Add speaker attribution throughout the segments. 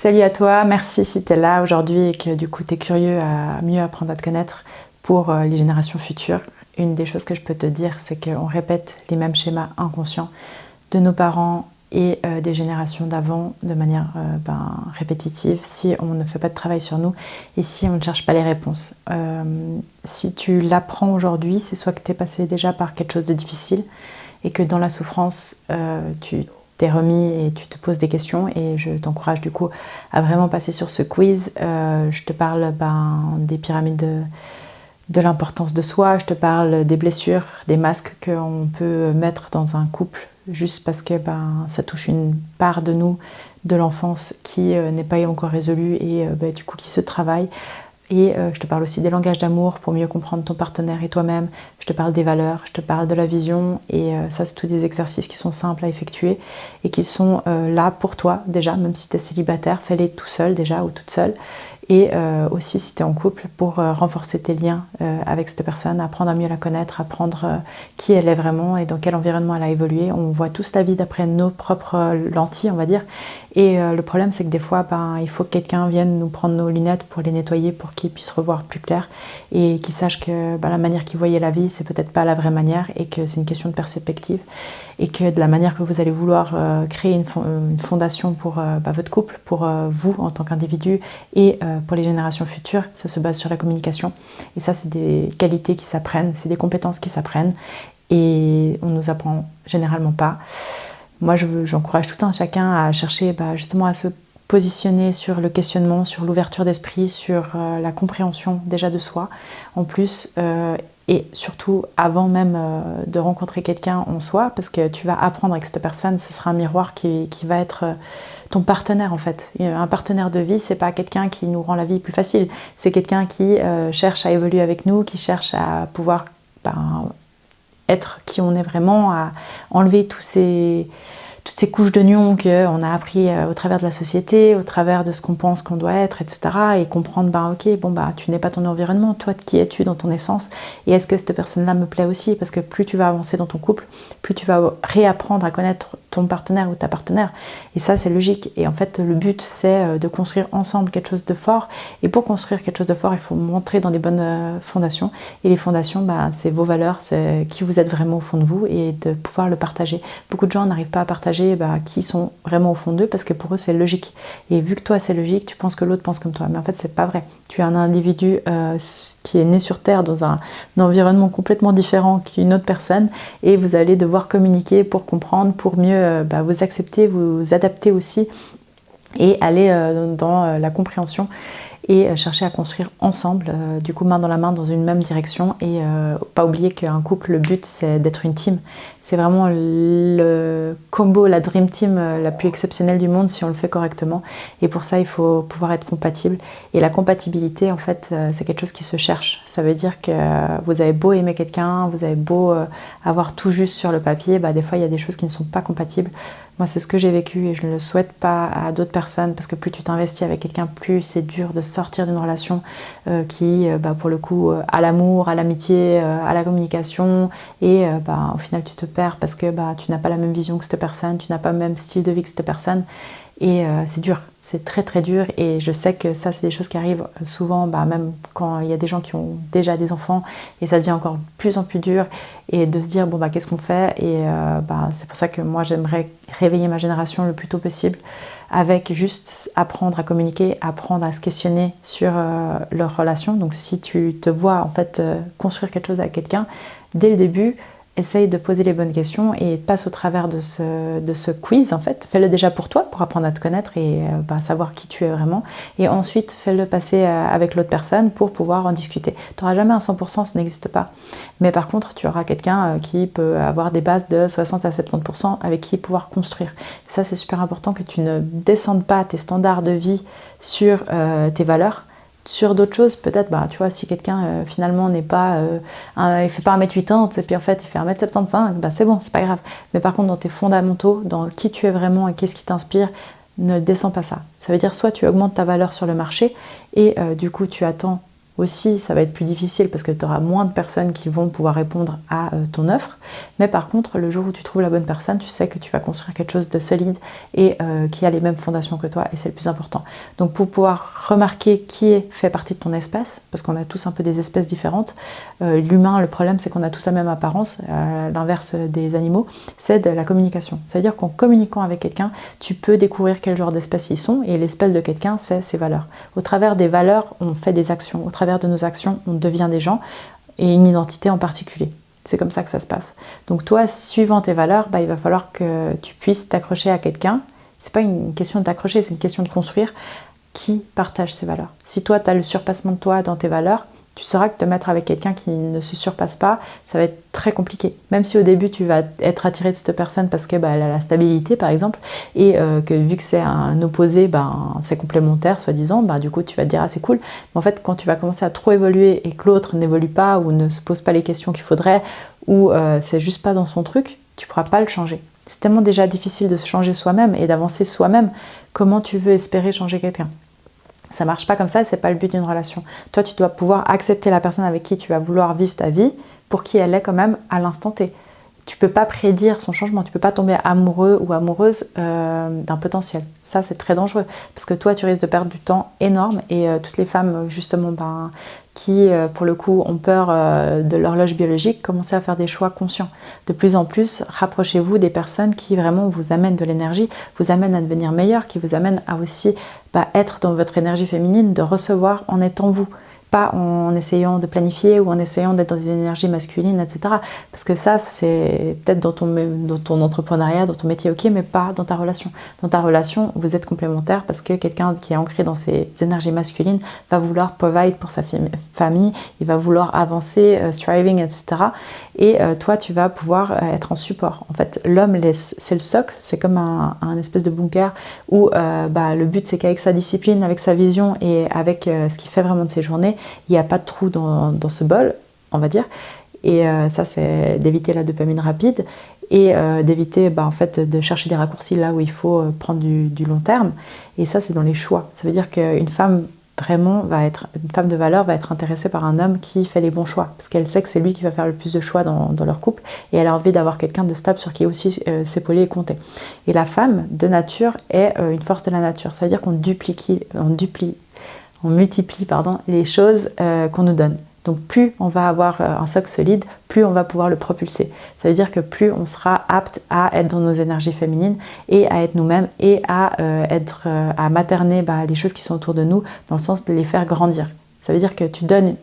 Speaker 1: Salut à toi, merci si tu es là aujourd'hui et que du coup tu es curieux à mieux apprendre à te connaître pour les générations futures. Une des choses que je peux te dire, c'est qu'on répète les mêmes schémas inconscients de nos parents et des générations d'avant de manière répétitive si on ne fait pas de travail sur nous et si on ne cherche pas les réponses. Si tu l'apprends aujourd'hui, c'est soit que tu es passé déjà par quelque chose de difficile et que dans la souffrance, tu t'es remis et tu te poses des questions, et je t'encourage du coup à vraiment passer sur ce quiz. Je te parle des pyramides de l'importance de soi, je te parle des blessures, des masques qu'on peut mettre dans un couple juste parce que ça touche une part de nous, de l'enfance qui n'est pas encore résolue et du coup qui se travaille. Et je te parle aussi des langages d'amour pour mieux comprendre ton partenaire et toi-même. Je te parle des valeurs, je te parle de la vision. Et ça, c'est tous des exercices qui sont simples à effectuer et qui sont là pour toi déjà, même si tu es célibataire, fais-les tout seul déjà ou toute seule. Et aussi si tu es en couple, pour renforcer tes liens avec cette personne, apprendre à mieux la connaître, apprendre qui elle est vraiment et dans quel environnement elle a évolué. On voit tous la vie d'après nos propres lentilles, on va dire. Et le problème, c'est que des fois, il faut que quelqu'un vienne nous prendre nos lunettes pour les nettoyer, pour qu'ils puissent revoir plus clair et qu'ils sachent que la manière qu'ils voyaient la vie, c'est peut-être pas la vraie manière et que c'est une question de perspective. Et que de la manière que vous allez vouloir créer une fondation pour votre couple, pour vous en tant qu'individu et pour les générations futures, ça se base sur la communication. Et ça, c'est des qualités qui s'apprennent, c'est des compétences qui s'apprennent et on ne nous apprend généralement pas. Moi, j'encourage tout un chacun à chercher justement à se positionner sur le questionnement, sur l'ouverture d'esprit, sur la compréhension déjà de soi, en plus, et surtout avant même de rencontrer quelqu'un en soi, parce que tu vas apprendre avec cette personne, ce sera un miroir qui va être ton partenaire en fait. Un partenaire de vie, c'est pas quelqu'un qui nous rend la vie plus facile, c'est quelqu'un qui cherche à évoluer avec nous, qui cherche à pouvoir être qui on est vraiment, à enlever toutes ces couches d'oignons qu'on a appris au travers de la société, au travers de ce qu'on pense qu'on doit être, etc. Et comprendre, tu n'es pas ton environnement, toi, qui es-tu dans ton essence? Et est-ce que cette personne-là me plaît aussi? Parce que plus tu vas avancer dans ton couple, plus tu vas réapprendre à connaître ton partenaire ou ta partenaire. Et ça, c'est logique. Et en fait, le but, c'est de construire ensemble quelque chose de fort. Et pour construire quelque chose de fort, il faut montrer dans des bonnes fondations. Et les fondations, c'est vos valeurs, c'est qui vous êtes vraiment au fond de vous et de pouvoir le partager. Beaucoup de gens n'arrivent pas à partager qui sont vraiment au fond d'eux parce que pour eux, c'est logique. Et vu que toi, c'est logique, tu penses que l'autre pense comme toi. Mais en fait, c'est pas vrai. Tu es un individu qui est né sur Terre dans un environnement complètement différent qu'une autre personne et vous allez devoir communiquer pour comprendre, pour mieux vous accepter, vous adapter aussi et aller dans la compréhension et chercher à construire ensemble, du coup main dans la main dans une même direction et pas oublier qu'un couple, le but c'est d'être une team. C'est vraiment le combo, la dream team la plus exceptionnelle du monde si on le fait correctement et pour ça il faut pouvoir être compatible et la compatibilité en fait c'est quelque chose qui se cherche. Ça veut dire que vous avez beau aimer quelqu'un, vous avez beau avoir tout juste sur le papier, des fois il y a des choses qui ne sont pas compatibles. Moi c'est ce que j'ai vécu et je ne le souhaite pas à d'autres personnes parce que plus tu t'investis avec quelqu'un, plus c'est dur de sortir d'une relation qui pour le coup à l'amour, à l'amitié, à la communication et au final tu te perds parce que tu n'as pas la même vision que cette personne, tu n'as pas le même style de vie que cette personne et c'est dur, c'est très très dur et je sais que ça c'est des choses qui arrivent souvent même quand il y a des gens qui ont déjà des enfants et ça devient encore de plus en plus dur et de se dire qu'est-ce qu'on fait et c'est pour ça que moi j'aimerais réveiller ma génération le plus tôt possible avec juste apprendre à communiquer, apprendre à se questionner sur leur relation. Donc si tu te vois en fait construire quelque chose avec quelqu'un, dès le début, essaye de poser les bonnes questions et passe au travers de ce quiz en fait. Fais-le déjà pour toi, pour apprendre à te connaître et savoir qui tu es vraiment. Et ensuite, fais-le passer avec l'autre personne pour pouvoir en discuter. Tu n'auras jamais un 100%, ça n'existe pas. Mais par contre, tu auras quelqu'un qui peut avoir des bases de 60 à 70% avec qui pouvoir construire. Ça, c'est super important que tu ne descendes pas tes standards de vie sur tes valeurs. Sur d'autres choses, peut-être, tu vois, si quelqu'un finalement n'est pas, il fait pas 1m80 et puis en fait il fait 1m75, c'est bon, c'est pas grave. Mais par contre, dans tes fondamentaux, dans qui tu es vraiment et qu'est-ce qui t'inspire, ne descends pas ça. Ça veut dire soit tu augmentes ta valeur sur le marché et du coup tu attends aussi, ça va être plus difficile parce que tu auras moins de personnes qui vont pouvoir répondre à ton offre. Mais par contre, le jour où tu trouves la bonne personne, tu sais que tu vas construire quelque chose de solide et qui a les mêmes fondations que toi, et c'est le plus important. Donc pour pouvoir remarquer qui fait partie de ton espèce, parce qu'on a tous un peu des espèces différentes, l'humain, le problème c'est qu'on a tous la même apparence, à l'inverse des animaux, c'est de la communication. C'est-à-dire qu'en communiquant avec quelqu'un, tu peux découvrir quel genre d'espèce ils sont, et l'espèce de quelqu'un, c'est ses valeurs. Au travers des valeurs, on fait des actions. Au travers de nos actions, on devient des gens, et une identité en particulier. C'est comme ça que ça se passe. Donc toi, suivant tes valeurs, il va falloir que tu puisses t'accrocher à quelqu'un. C'est pas une question de t'accrocher, c'est une question de construire qui partage ses valeurs. Si toi, tu as le surpassement de toi dans tes valeurs, tu sauras que te mettre avec quelqu'un qui ne se surpasse pas, ça va être très compliqué. Même si au début, tu vas être attiré de cette personne parce qu'elle a la stabilité, par exemple, et que vu que c'est un opposé, c'est complémentaire, soi-disant, du coup, tu vas te dire, ah, c'est cool. Mais en fait, quand tu vas commencer à trop évoluer et que l'autre n'évolue pas ou ne se pose pas les questions qu'il faudrait, ou c'est juste pas dans son truc, tu pourras pas le changer. C'est tellement déjà difficile de se changer soi-même et d'avancer soi-même. Comment tu veux espérer changer quelqu'un ? Ça marche pas comme ça, c'est pas le but d'une relation. Toi, tu dois pouvoir accepter la personne avec qui tu vas vouloir vivre ta vie pour qui elle est quand même à l'instant T. Tu peux pas prédire son changement, tu peux pas tomber amoureux ou amoureuse d'un potentiel. Ça, c'est très dangereux parce que toi, tu risques de perdre du temps énorme et toutes les femmes, justement, qui, pour le coup, ont peur de l'horloge biologique, commencez à faire des choix conscients. De plus en plus, rapprochez-vous des personnes qui vraiment vous amènent de l'énergie, vous amènent à devenir meilleur, qui vous amènent à aussi être dans votre énergie féminine, de recevoir en étant vous. Pas en essayant de planifier ou en essayant d'être dans des énergies masculines, etc. Parce que ça, c'est peut-être dans ton entrepreneuriat, dans ton métier, ok, mais pas dans ta relation. Dans ta relation, vous êtes complémentaires parce que quelqu'un qui est ancré dans ses énergies masculines va vouloir provide pour sa famille, il va vouloir avancer, striving, etc. Et toi, tu vas pouvoir être en support. En fait, l'homme, c'est le socle, c'est comme un espèce de bunker où le but, c'est qu'avec sa discipline, avec sa vision et avec ce qu'il fait vraiment de ses journées, il n'y a pas de trou dans ce bol, on va dire. Et ça, c'est d'éviter la dopamine rapide et d'éviter en fait, de chercher des raccourcis là où il faut prendre du long terme. Et ça, c'est dans les choix. Ça veut dire qu'une femme vraiment une femme de valeur va être intéressée par un homme qui fait les bons choix. Parce qu'elle sait que c'est lui qui va faire le plus de choix dans leur couple. Et elle a envie d'avoir quelqu'un de stable sur qui aussi s'épauler et compter. Et la femme, de nature, est une force de la nature. Ça veut dire qu'on multiplie les choses qu'on nous donne. Donc plus on va avoir un socle solide, plus on va pouvoir le propulser. Ça veut dire que plus on sera apte à être dans nos énergies féminines et à être nous-mêmes et à materner les choses qui sont autour de nous dans le sens de les faire grandir. Ça veut dire que tu donnes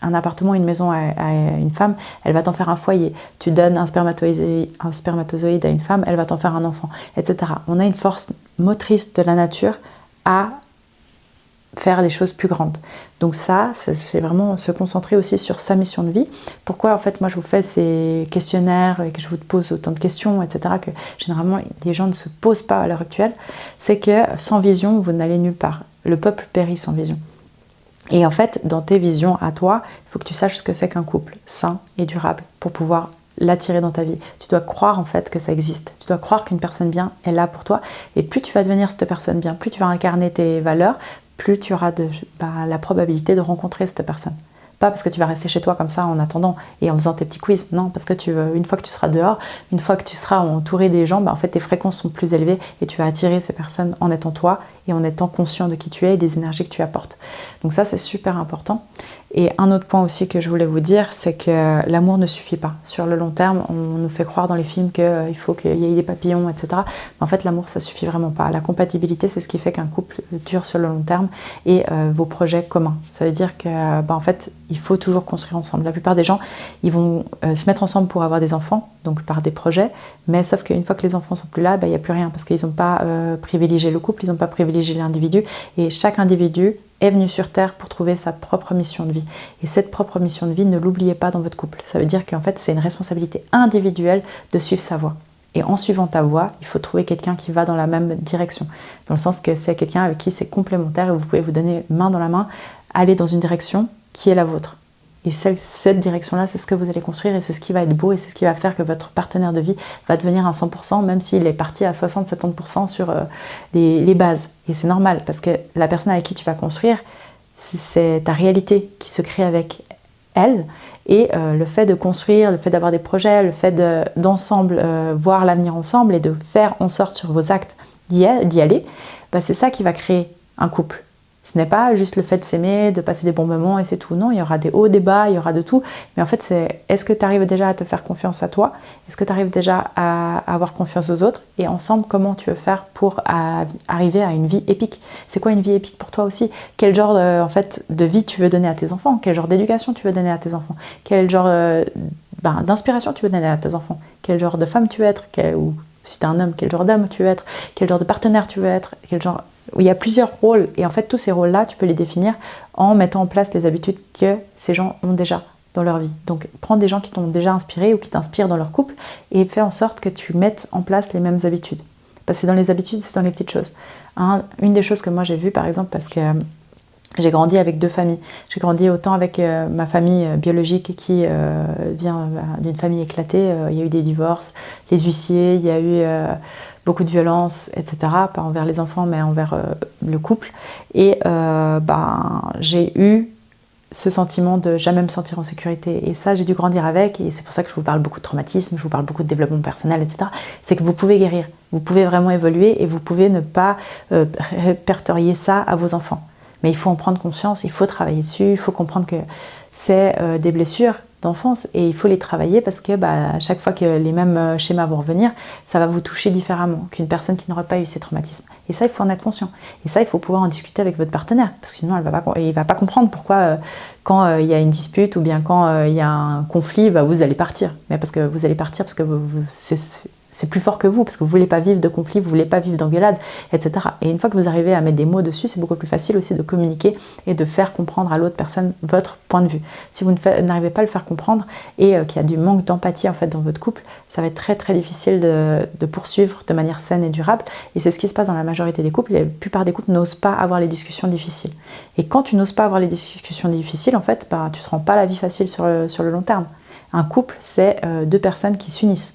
Speaker 1: un appartement, une maison à une femme, elle va t'en faire un foyer. Tu donnes un spermatozoïde à une femme, elle va t'en faire un enfant, etc. On a une force motrice de la nature à faire les choses plus grandes. Donc ça, c'est vraiment se concentrer aussi sur sa mission de vie. Pourquoi en fait moi je vous fais ces questionnaires et que je vous pose autant de questions, etc. que généralement les gens ne se posent pas à l'heure actuelle, c'est que sans vision, vous n'allez nulle part. Le peuple périt sans vision. Et en fait, dans tes visions à toi, il faut que tu saches ce que c'est qu'un couple sain et durable pour pouvoir l'attirer dans ta vie. Tu dois croire en fait que ça existe. Tu dois croire qu'une personne bien est là pour toi. Et plus tu vas devenir cette personne bien, plus tu vas incarner tes valeurs, plus tu auras la probabilité de rencontrer cette personne. Pas parce que tu vas rester chez toi comme ça en attendant et en faisant tes petits quiz. Non, parce que une fois que tu seras dehors, une fois que tu seras entouré des gens, en fait tes fréquences sont plus élevées et tu vas attirer ces personnes en étant toi et en étant conscient de qui tu es et des énergies que tu apportes. Donc ça, c'est super important. Et un autre point aussi que je voulais vous dire, c'est que l'amour ne suffit pas. Sur le long terme, on nous fait croire dans les films qu'il faut qu'il y ait des papillons, etc. Mais en fait, l'amour, ça suffit vraiment pas. La compatibilité, c'est ce qui fait qu'un couple dure sur le long terme et vos projets communs. Ça veut dire que, en fait, il faut toujours construire ensemble. La plupart des gens, ils vont se mettre ensemble pour avoir des enfants, donc par des projets, mais sauf qu'une fois que les enfants sont plus là, il n'y a plus rien parce qu'ils n'ont pas privilégié le couple, ils n'ont pas privilégié l'individu et chaque individu est venu sur Terre pour trouver sa propre mission de vie. Et cette propre mission de vie, ne l'oubliez pas dans votre couple. Ça veut dire qu'en fait, c'est une responsabilité individuelle de suivre sa voie. Et en suivant ta voie, il faut trouver quelqu'un qui va dans la même direction. Dans le sens que c'est quelqu'un avec qui c'est complémentaire et vous pouvez vous donner main dans la main, aller dans une direction qui est la vôtre. Et cette direction-là, c'est ce que vous allez construire et c'est ce qui va être beau et c'est ce qui va faire que votre partenaire de vie va devenir un 100%, même s'il est parti à 60-70% sur les bases. Et c'est normal parce que la personne avec qui tu vas construire, c'est ta réalité qui se crée avec elle. Et le fait de construire, le fait d'avoir des projets, le fait d'ensemble voir l'avenir ensemble et de faire en sorte sur vos actes d'y aller, c'est ça qui va créer un couple. Ce n'est pas juste le fait de s'aimer, de passer des bons moments et c'est tout. Non, il y aura des hauts, des bas, il y aura de tout. Mais en fait, c'est est-ce que tu arrives déjà à te faire confiance à toi? Est-ce que tu arrives déjà à avoir confiance aux autres? Et ensemble, comment tu veux faire pour arriver à une vie épique? C'est quoi une vie épique pour toi aussi? Quel genre de vie tu veux donner à tes enfants? Quel genre d'éducation tu veux donner à tes enfants? Quel genre d'inspiration tu veux donner à tes enfants? Quel genre de femme tu veux être? Ou si tu es un homme, quel genre d'homme tu veux être? Quel genre de partenaire tu veux être? Où il y a plusieurs rôles et en fait tous ces rôles-là, tu peux les définir en mettant en place les habitudes que ces gens ont déjà dans leur vie. Donc prends des gens qui t'ont déjà inspiré ou qui t'inspirent dans leur couple et fais en sorte que tu mettes en place les mêmes habitudes. Parce que dans les habitudes, c'est dans les petites choses. Une des choses que moi j'ai vues par exemple, parce que j'ai grandi avec 2 familles. J'ai grandi autant avec ma famille biologique qui vient d'une famille éclatée. Il y a eu des divorces, les huissiers, il y a eu beaucoup de violence, etc. Pas envers les enfants, mais envers le couple. Et j'ai eu ce sentiment de jamais me sentir en sécurité. Et ça, j'ai dû grandir avec. Et c'est pour ça que je vous parle beaucoup de traumatisme, je vous parle beaucoup de développement personnel, etc. C'est que vous pouvez guérir. Vous pouvez vraiment évoluer et vous pouvez ne pas répertorier ça à vos enfants. Mais il faut en prendre conscience, il faut travailler dessus, il faut comprendre que c'est des blessures d'enfance et il faut les travailler parce que à chaque fois que les mêmes schémas vont revenir, ça va vous toucher différemment qu'une personne qui n'aurait pas eu ces traumatismes. Et ça, il faut en être conscient. Et ça, il faut pouvoir en discuter avec votre partenaire parce que sinon, il ne va pas comprendre pourquoi quand il y a une dispute ou bien quand il y a un conflit, vous allez partir. Mais parce que vous allez partir parce que c'est plus fort que vous, parce que vous ne voulez pas vivre de conflit, vous ne voulez pas vivre d'engueulade, etc. Et une fois que vous arrivez à mettre des mots dessus, c'est beaucoup plus facile aussi de communiquer et de faire comprendre à l'autre personne votre point de vue. Si vous n'arrivez pas à le faire comprendre et qu'il y a du manque d'empathie en fait dans votre couple, ça va être très très difficile de poursuivre de manière saine et durable. Et c'est ce qui se passe dans la majorité des couples. La plupart des couples n'osent pas avoir les discussions difficiles. Et quand tu n'oses pas avoir les discussions difficiles, en fait, tu ne te rends pas la vie facile sur le long terme. Un couple, c'est 2 personnes qui s'unissent.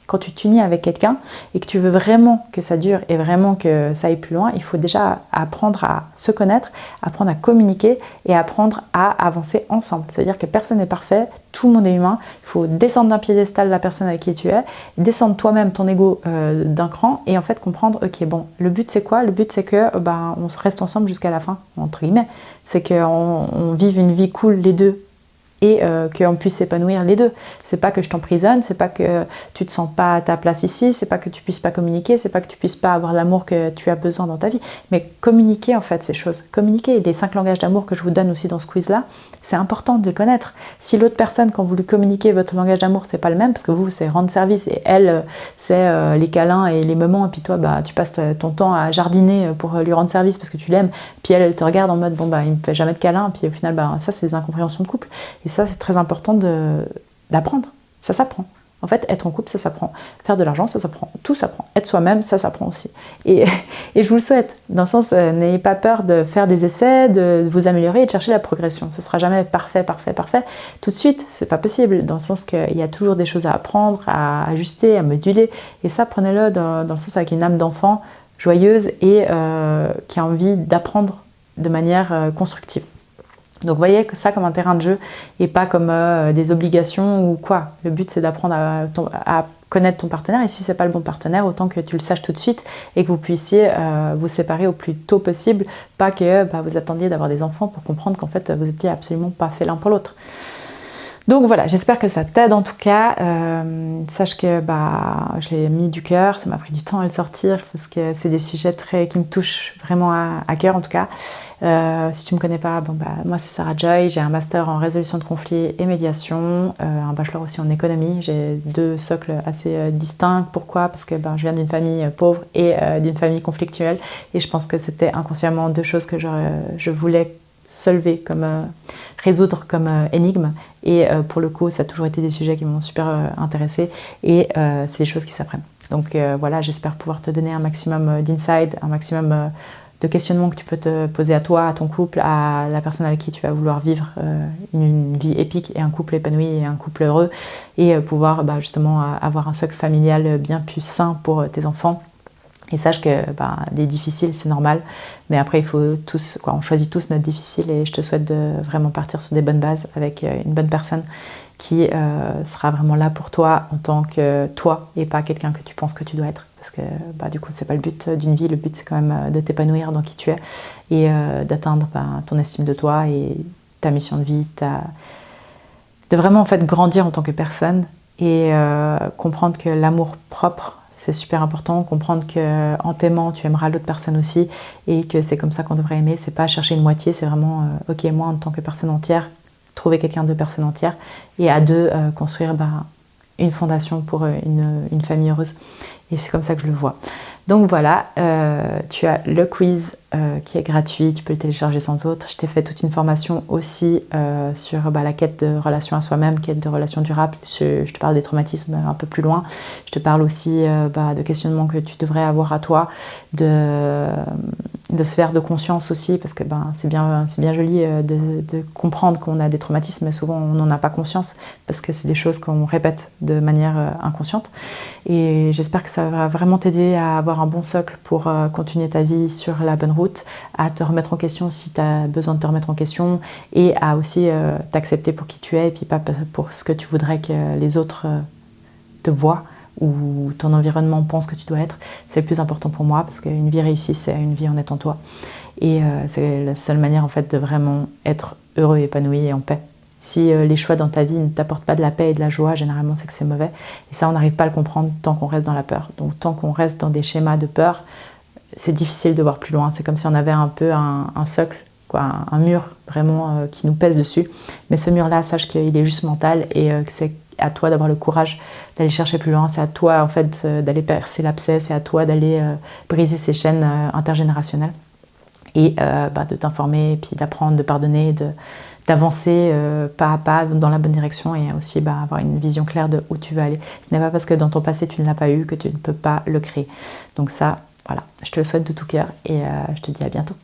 Speaker 1: Quand tu t'unis avec quelqu'un et que tu veux vraiment que ça dure et vraiment que ça aille plus loin, il faut déjà apprendre à se connaître, apprendre à communiquer et apprendre à avancer ensemble. C'est-à-dire que personne n'est parfait, tout le monde est humain. Il faut descendre d'un piédestal la personne avec qui tu es, descendre toi-même ton ego d'un cran et en fait comprendre, ok, bon, le but c'est quoi? Le but c'est que on reste ensemble jusqu'à la fin, entre guillemets. C'est qu'on vive une vie cool les deux. Et qu'on puisse s'épanouir les deux. C'est pas que je t'emprisonne, c'est pas que tu te sens pas à ta place ici, c'est pas que tu puisses pas communiquer, c'est pas que tu puisses pas avoir l'amour que tu as besoin dans ta vie, mais communiquer en fait ces choses. Communiquer, les 5 langages d'amour que je vous donne aussi dans ce quiz-là, c'est important de les connaître. Si l'autre personne, quand vous lui communiquez votre langage d'amour, c'est pas le même, parce que vous, c'est rendre service, et elle, c'est les câlins et les moments, et puis toi, tu passes ton temps à jardiner pour lui rendre service parce que tu l'aimes, puis elle te regarde en mode, il me fait jamais de câlins, puis au final, ça, c'est des incompréhensions de couple. Et ça, c'est très important d'apprendre. Ça s'apprend. En fait, être en couple, ça s'apprend. Faire de l'argent, ça s'apprend. Tout s'apprend. Être soi-même, ça s'apprend aussi. Et je vous le souhaite. Dans le sens, n'ayez pas peur de faire des essais, de vous améliorer et de chercher la progression. Ça ne sera jamais parfait tout de suite. C'est pas possible. Dans le sens qu'il y a toujours des choses à apprendre, à ajuster, à moduler. Et ça, prenez-le dans le sens avec une âme d'enfant joyeuse et qui a envie d'apprendre de manière constructive. Donc voyez ça comme un terrain de jeu et pas comme des obligations ou quoi. Le but c'est d'apprendre à connaître ton partenaire et si c'est pas le bon partenaire, autant que tu le saches tout de suite et que vous puissiez vous séparer au plus tôt possible, pas que vous attendiez d'avoir des enfants pour comprendre qu'en fait vous étiez absolument pas fait l'un pour l'autre. Donc voilà, j'espère que ça t'aide en tout cas. Sache que j'ai mis du cœur, ça m'a pris du temps à le sortir parce que c'est des sujets qui me touchent vraiment à cœur en tout cas. Si tu me connais pas, moi c'est Sarah Joy, j'ai un master en résolution de conflits et médiation, un bachelor aussi en économie. J'ai 2 socles assez distincts. Pourquoi? Parce que je viens d'une famille pauvre et d'une famille conflictuelle et je pense que c'était inconsciemment 2 choses que je voulais résoudre comme énigme et pour le coup ça a toujours été des sujets qui m'ont super intéressée et c'est des choses qui s'apprennent. Donc voilà, j'espère pouvoir te donner un maximum d'insight, un maximum de questionnements que tu peux te poser à toi, à ton couple, à la personne avec qui tu vas vouloir vivre une vie épique et un couple épanoui et un couple heureux et pouvoir justement avoir un socle familial bien plus sain pour tes enfants Et sache que des difficiles, c'est normal, mais après, il faut tous, on choisit tous notre difficile, et je te souhaite de vraiment partir sur des bonnes bases avec une bonne personne qui sera vraiment là pour toi en tant que toi et pas quelqu'un que tu penses que tu dois être. Parce que du coup, c'est pas le but d'une vie. Le but, c'est quand même de t'épanouir dans qui tu es et d'atteindre ton estime de toi et ta mission de vie, de vraiment en fait grandir en tant que personne et comprendre que l'amour propre, c'est super important. Comprendre qu'en t'aimant, tu aimeras l'autre personne aussi et que c'est comme ça qu'on devrait aimer. C'est pas chercher une moitié, c'est vraiment ok, moi en tant que personne entière, trouver quelqu'un de personne entière et à deux construire une fondation pour une famille heureuse. Et c'est comme ça que je le vois. Donc voilà, tu as le quiz qui est gratuit, tu peux le télécharger sans autre. Je t'ai fait toute une formation aussi sur la quête de relation à soi-même, quête de relation durable. Je te parle des traumatismes un peu plus loin. Je te parle aussi de questionnements que tu devrais avoir à toi, de sphère de conscience aussi, parce que c'est bien joli de comprendre qu'on a des traumatismes, mais souvent on n'en a pas conscience, parce que c'est des choses qu'on répète de manière inconsciente. Et j'espère que ça va vraiment t'aider à avoir un bon socle pour continuer ta vie sur la bonne route, à te remettre en question si tu as besoin de te remettre en question, et à aussi t'accepter pour qui tu es, et puis pas pour ce que tu voudrais que les autres te voient, ou ton environnement pense que tu dois être. C'est le plus important pour moi, parce qu'une vie réussie, c'est une vie en étant toi. Et c'est la seule manière en fait de vraiment être heureux, épanoui et en paix. Si les choix dans ta vie ne t'apportent pas de la paix et de la joie, généralement c'est que c'est mauvais. Et ça, on n'arrive pas à le comprendre tant qu'on reste dans la peur. Donc tant qu'on reste dans des schémas de peur, c'est difficile de voir plus loin. C'est comme si on avait un peu un socle, un mur vraiment qui nous pèse dessus. Mais ce mur-là, sache qu'il est juste mental et que c'est à toi d'avoir le courage d'aller chercher plus loin. C'est à toi en fait d'aller percer l'abcès, c'est à toi d'aller briser ces chaînes intergénérationnelles et de t'informer, et puis d'apprendre, de pardonner, d'avancer pas à pas dans la bonne direction, et aussi avoir une vision claire de où tu veux aller. Ce n'est pas parce que dans ton passé tu ne l'as pas eu que tu ne peux pas le créer. Donc ça, voilà, je te le souhaite de tout cœur et je te dis à bientôt.